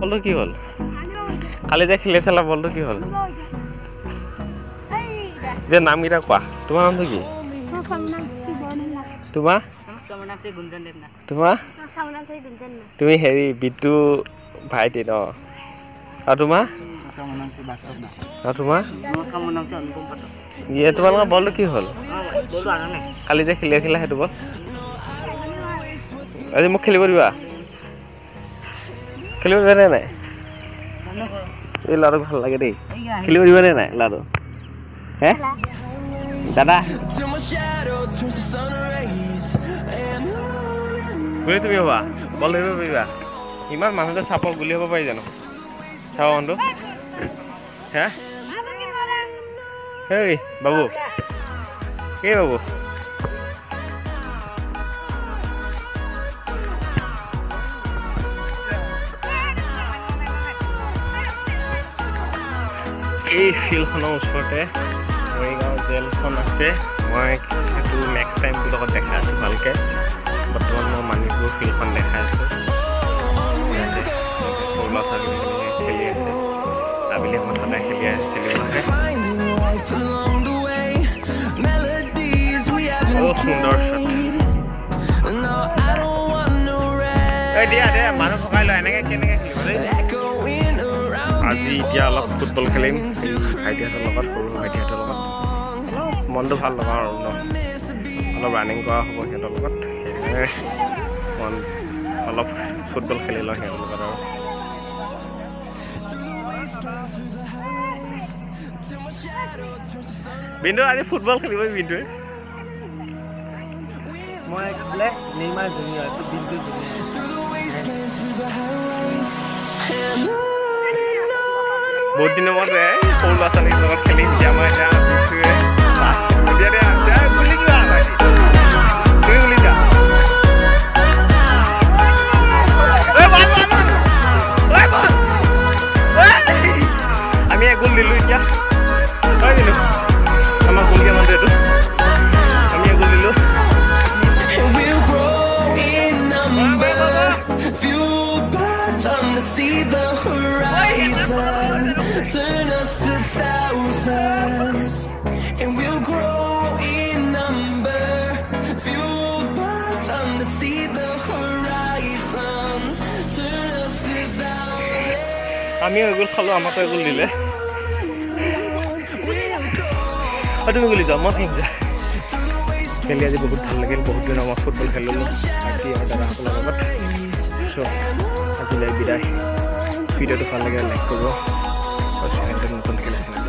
বলটো কি হল কালি যে খেলিছিলা বলটো কি হল যে নাম কিটা কোৱা তোমাৰ নামটো কি তোমাৰ তোমাৰ তুমি হেৰি বিটু ভাইটি ন আৰু তোমাৰ ইয়ে তোমালোকৰ বলটো কি হল কালি যে খেলি আছিলা সেইটো বল আজি মোক খেলিব দিবা খেলিব দিবা নাই এই ল'ৰাটোক ভাল লাগে দেই খেলিব দিবা নাই ল'ৰাটো হে দাদা গুলি তুমি হবা বল ধৰিব পাৰিবা ইমান মানুহতে চাপক গুলি হ'ব পাৰি জানো চাব বন্ধু হে হেই বাবু এই বাবু এই ফিল্ডখনৰ ওচৰতে মৰিগাঁও জেলখন আছে মই সেইটো নেক্সট টাইম তোৰ লগত দেখাই আছোঁ ভালকৈ বৰ্তমান মই manipur ফিল্ডখন দেখাই আছোঁ সৰু ল'ৰা ছোৱালীখিনি খেলি আছে আবেলি সময়ত সদায় খেলিব আহে বহুত সুন্দৰ দিয়া দে মানুহ ভগাই লয় এনেকৈ কেনেকৈ খেলিব দেই আজি এতিয়া অলপ ফুটবল খেলিম ভাইটিহঁতৰ লগত সৰু ভাইটিহঁতৰ লগত মনটো ভাল লগা আৰু ন অলপ ৰানিং কৰা হ'ব সিহঁতৰ লগত সেইকাৰণে মন অলপ ফুটবল খেলি লওঁ সিহঁতৰ লগত আৰু বিন্দু আজি ফুটবল খেলিব বিন্দুৱে মই খেলে নেইমাৰ জুনিয়ৰ এইটো বিন্দু বহুত দিনৰ মূৰত সৰু ল'ৰা ছোৱালীৰ লগত খেলি এতিয়া মই এতিয়া আমি গোল দিলো এতিয়া হয় দিলো আমাৰ গোল দিয়া মানুহ এইটো আমি গোল দিলো Turn us to thousands, and we'll grow in number. Fueled by them to see the horizon. Turn us to thousands. আমি গোল খালো আমাকে গোল দিলে তুমি গোল দিছা মই ঠিক খেলি আজি বহুত ভাল লাগিল বহুত দিন মই ফুটবল খেলিলো ভাইটি আৰু দাদাসকলৰ লগত আজিলৈ বিদায় ভিডিঅ'টো ভাল লাগে লাইক কৰিব আৰু চেনেলটো নতুন খেলিছে